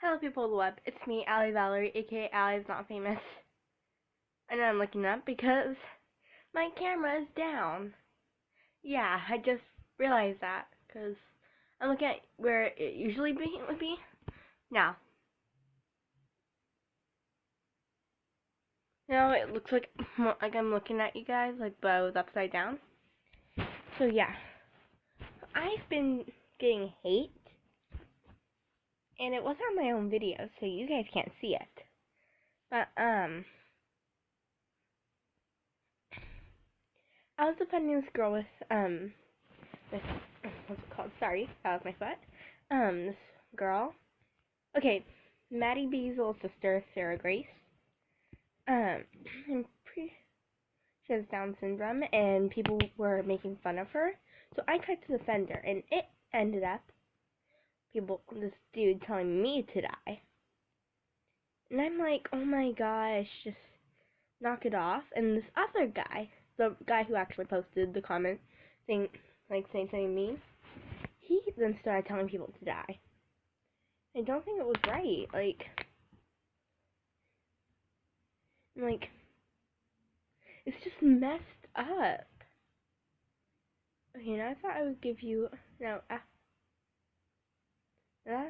Hello people of the web, it's me, Allie Valerie, aka Allie's Not Famous. I know I'm looking up because my camera is down. Yeah, I just realized that because I'm looking at where it usually would be. Now, it looks like I'm looking at you guys, like both upside down. So yeah, I've been getting hate, and it wasn't on my own video, so you guys can't see it. But I was defending this girl with this, what's it called? Sorry, that was my foot. This girl. Okay, Maddie B's little sister, Sarah Grace. I'm pretty. She has Down syndrome, and people were making fun of her. So I tried to defend her, and it ended up this dude telling me to die. And I'm like, oh my gosh, just knock it off. And this other guy, the guy who actually posted the comment saying something mean, he then started telling people to die. I don't think it was right. Like, it's just messed up. Okay, now I thought I would give you, now that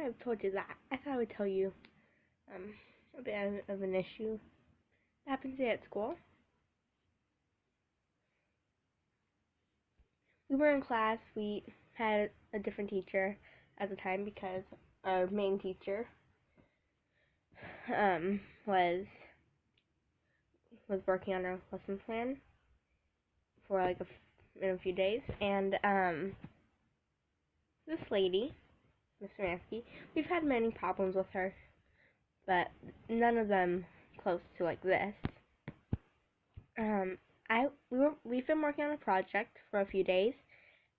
I've told you that, I thought I would tell you, a bit of an issue that happened today at school. We were in class, we had a different teacher at the time because our main teacher, was working on a lesson plan for in a few days, and this lady, Miss Samansky, we've had many problems with her, but none of them close to like this. We've been working on a project for a few days.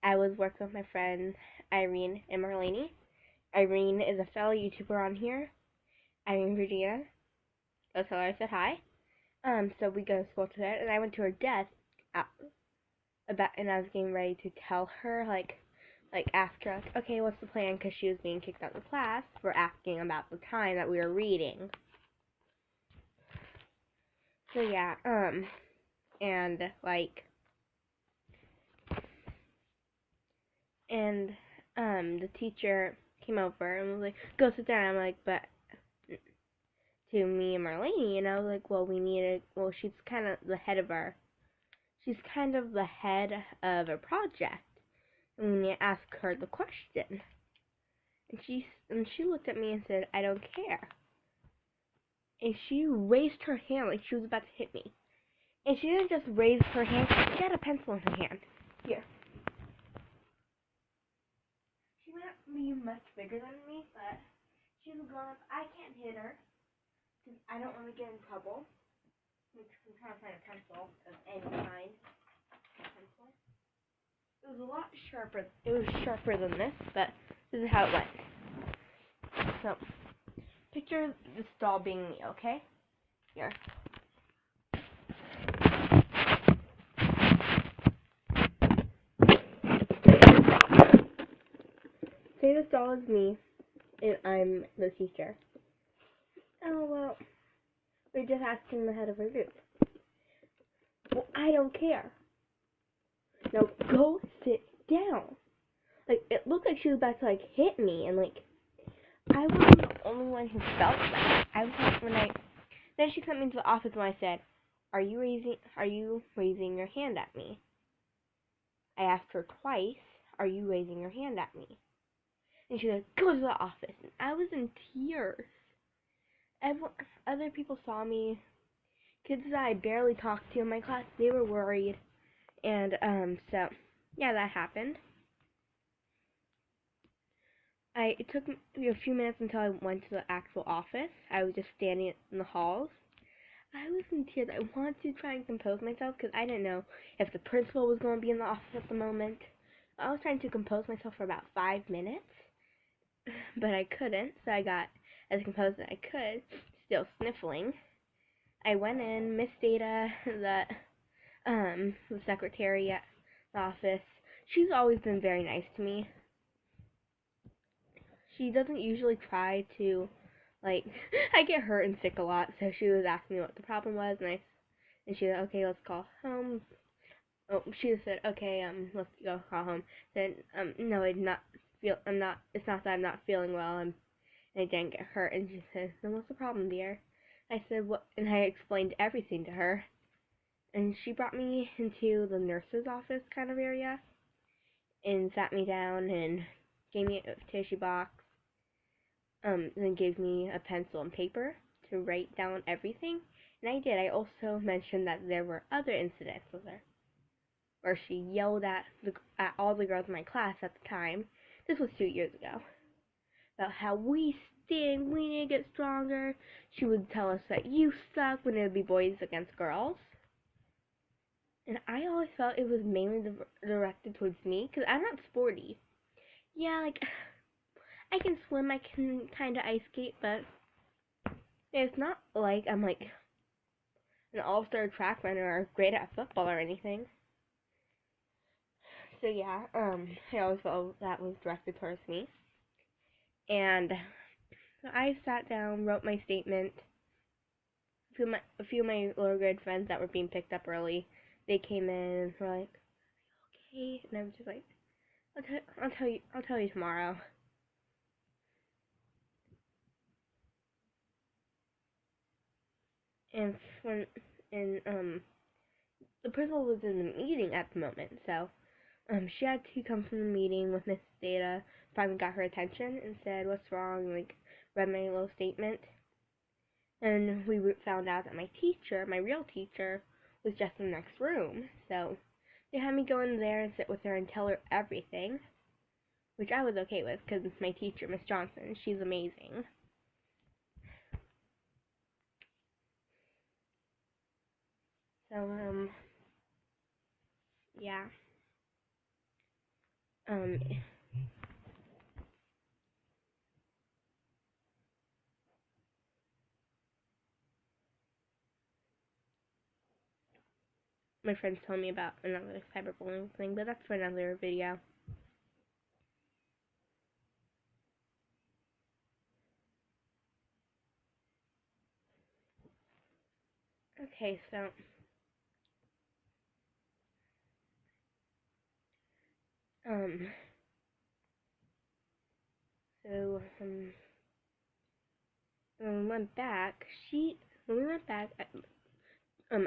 I was working with my friends Irene and Marlene. Irene is a fellow YouTuber on here. Irene Virginia. Go tell her I said hi. So we go to school today, and I went to her desk and I was getting ready to tell her, ask her, okay, what's the plan? Because she was being kicked out of the class for asking about the time that we were reading. So yeah, the teacher came over and was like, go sit down. I'm like, but to me and Marlene, and I was like, well, she's kind of the head of a project, and we need to ask her the question. And she looked at me and said, I don't care. And she raised her hand like she was about to hit me. And she didn't just raise her hand, she had a pencil in her hand. Here. She might be much bigger than me, but she's a grown-up. I can't hit her because I don't want to get in trouble. I'm trying to find a pencil of any kind. It was a lot sharper. It was sharper than this, but this is how it went. So, picture this doll being me, okay? Here. Say this doll is me, and I'm the teacher. Oh, well, we're just asking the head of our group. Well, I don't care. Now, go sit down. It looked like she was about to, hit me, and, I wasn't the only one who felt that. Then she sent me to the office, and I said, are you raising your hand at me? I asked her twice, are you raising your hand at me? And she said, go to the office. And I was in tears. Other people saw me. Kids that I barely talked to in my class, they were worried. And, so, yeah, that happened. It took me a few minutes until I went to the actual office. I was just standing in the halls. I was in tears. I wanted to try and compose myself because I didn't know if the principal was going to be in the office at the moment. I was trying to compose myself for about 5 minutes, but I couldn't, so I got as composed as I could, still sniffling. I went in, Miss Data, the secretary at the office. She's always been very nice to me. She doesn't usually try to, Like, I get hurt and sick a lot, so she was asking me what the problem was, and she said, okay, let's call home. Oh, she just said, okay, let's go call home. Then, no, it's not that I'm not feeling well, and I didn't get hurt. And she said, then what's the problem, dear? I said, what? And I explained everything to her. And she brought me into the nurse's office kind of area, and sat me down and gave me a tissue box, then gave me a pencil and paper to write down everything. And I did. I also mentioned that there were other incidents with her, where she yelled at all the girls in my class at the time. This was 2 years ago. About how we stink, we need to get stronger. She would tell us that you suck when it would be boys against girls. And I always felt it was mainly directed towards me, because I'm not sporty. Yeah, like, I can swim, I can kind of ice skate, but it's not like I'm like an all-star track runner or great at football or anything. So yeah, I always felt that was directed towards me. And so I sat down, wrote my statement. A few of my lower grade friends that were being picked up early, they came in and were like, "Okay," and I was just like, I'll tell you tomorrow." And the principal was in the meeting at the moment, so she had to come from the meeting with Miss Data. Finally got her attention and said, "What's wrong?" And, like, read my little statement. And we found out that my teacher, my real teacher, was just in the next room. So they had me go in there and sit with her and tell her everything, which I was okay with because my teacher, Miss Johnson, she's amazing. So, yeah. Um, my friends told me about another cyberbullying thing, but that's for another video. Okay, so um so when we went back,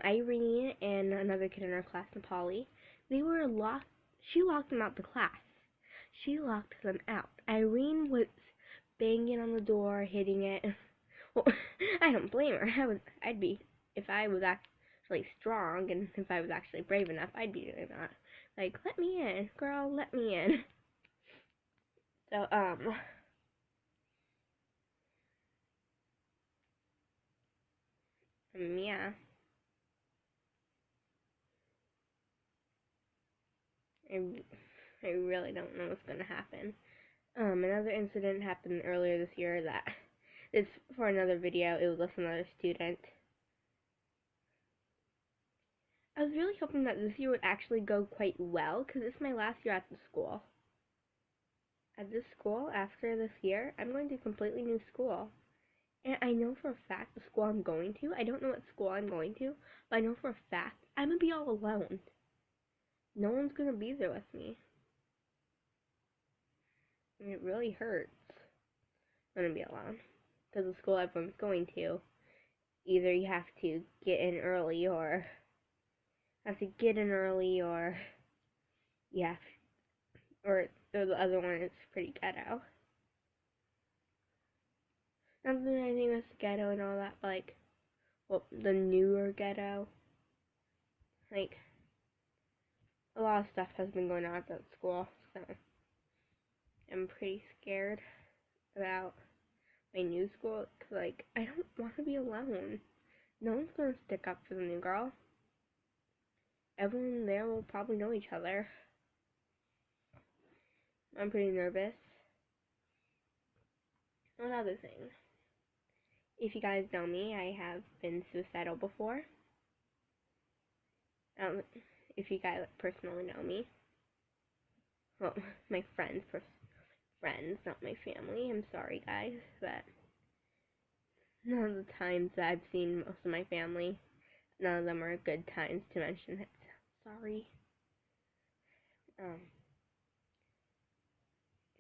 Irene and another kid in our class, Nepali, they were locked. She locked them out the class. She locked them out. Irene was banging on the door, hitting it. Well, I don't blame her. I'd be, if I was actually strong and if I was actually brave enough, I'd be doing that. Like, let me in, girl, let me in. So, yeah. I, I really don't know what's gonna happen. Another incident happened earlier this year that it's for another video. It was with another student. I was really hoping that this year would actually go quite well because it's my last year at the school. At this school, after this year, I'm going to a completely new school. And I know for a fact the school I'm going to, I don't know what school I'm going to, but I know for a fact I'm going to be all alone. No one's going to be there with me. And it really hurts. I'm going to be alone. Because the school everyone's going to, either you have to get in early or you have, or the other one is pretty ghetto. Not that anything that's ghetto and all that, but like, well, the newer ghetto. Like, a lot of stuff has been going on at that school, so I'm pretty scared about my new school, because, like, I don't want to be alone. No one's going to stick up for the new girl. Everyone there will probably know each other. I'm pretty nervous. Another thing. If you guys know me, I have been suicidal before. If you guys personally know me. Well, my friends, not my family. I'm sorry, guys, but none of the times that I've seen most of my family, none of them are good times to mention it. Sorry.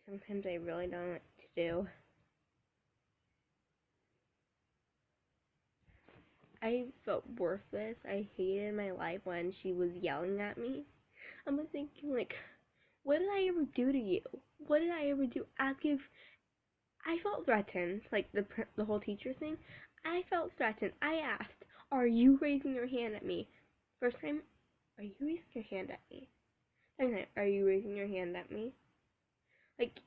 Sometimes I really don't know what to do. I felt worthless. I hated my life when she was yelling at me. I'm thinking, like, what did I ever do to you? What did I ever do? I felt threatened, like the whole teacher thing. I felt threatened. I asked, "Are you raising your hand at me?" First time, "Are you raising your hand at me?" Second time, "Are you raising your hand at me?" Like,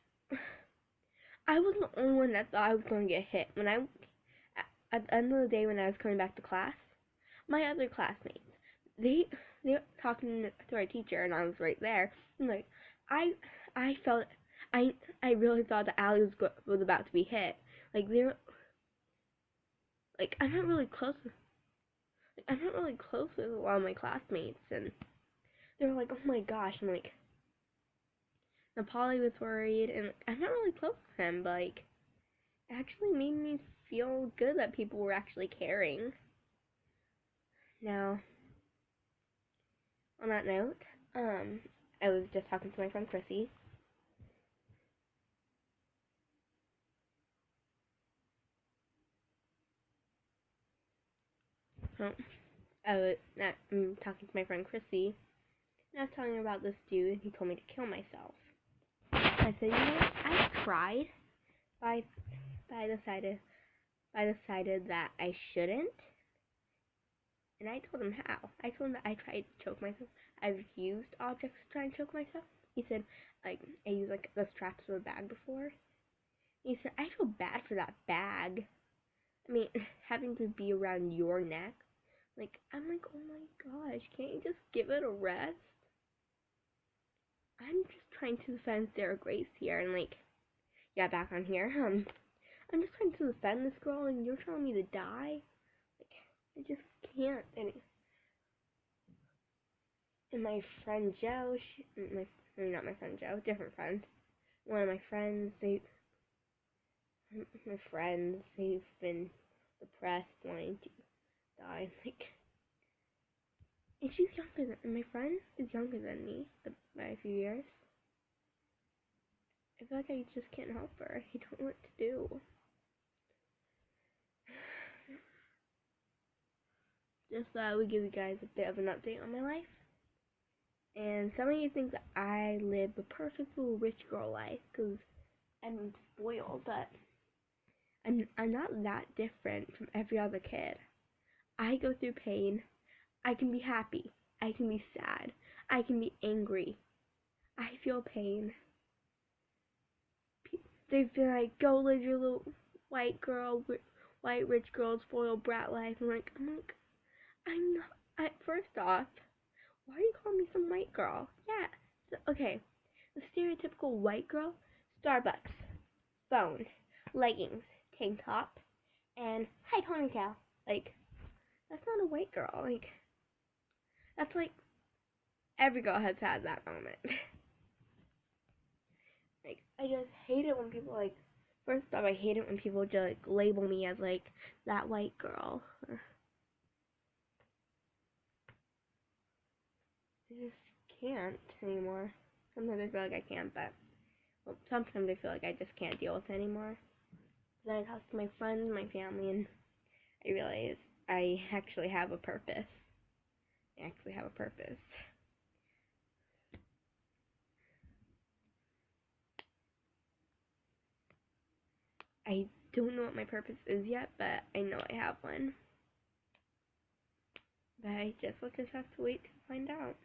I was the only one that thought I was going to get hit. At the end of the day, when I was coming back to class, my other classmates, they were talking to our teacher, and I was right there. And like, I felt, I really thought that Allie was about to be hit. Like they were, like I'm not really close with a lot of my classmates, and they were like, "Oh my gosh!" I'm like, and Polly was worried, and I'm not really close with him, but like, it actually made me feel good that people were actually caring. Now, on that note, I was just talking to my friend Chrissy. Oh, I'm talking to my friend Chrissy, and I was telling her about this dude, and he told me to kill myself. I said, you know what? I tried, but I decided that I shouldn't, and I told him how. I told him that I tried to choke myself. I've used objects to try and choke myself. He said, like, I used like the straps of a bag before. He said, I feel bad for that bag. I mean, having to be around your neck. Like, I'm like, oh my gosh, can't you just give it a rest? I'm just trying to defend Sarah Grace here, and like, yeah, back on here. I'm just trying to defend this girl, and you're telling me to die? Like, I just can't. And my friend Joe, not my friend Joe, different friend. One of my friends, they've been depressed, wanting to die. Like, and she's younger than my friend is younger than me by a few years. I feel like I just can't help her. I don't know what to do. Just thought I would give you guys a bit of an update on my life. And some of you think that I live the perfect little rich girl life because I'm spoiled, but I'm not that different from every other kid. I go through pain. I can be happy. I can be sad. I can be angry. I feel pain. They've been like, go live your little white rich girl, spoiled brat life. I'm like, I'm not. First off, why are you calling me some white girl? Yeah. So, okay. The stereotypical white girl, Starbucks, phone, leggings, tank top, and high ponytail. Like, that's not a white girl. Like, that's like every girl has had that moment. Like, I just hate it when people like. First off, I hate it when people just like label me as like that white girl. I just can't anymore. Sometimes I feel like I can't, but sometimes I feel like I just can't deal with it anymore. Then I talk to my friends, my family, and I realize I actually have a purpose. I don't know what my purpose is yet, but I know I have one. But I just will just have to wait to find out.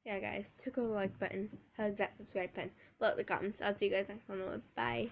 Yeah, guys, click on the like button, hug that subscribe button, below the comments. I'll see you guys next one. Bye.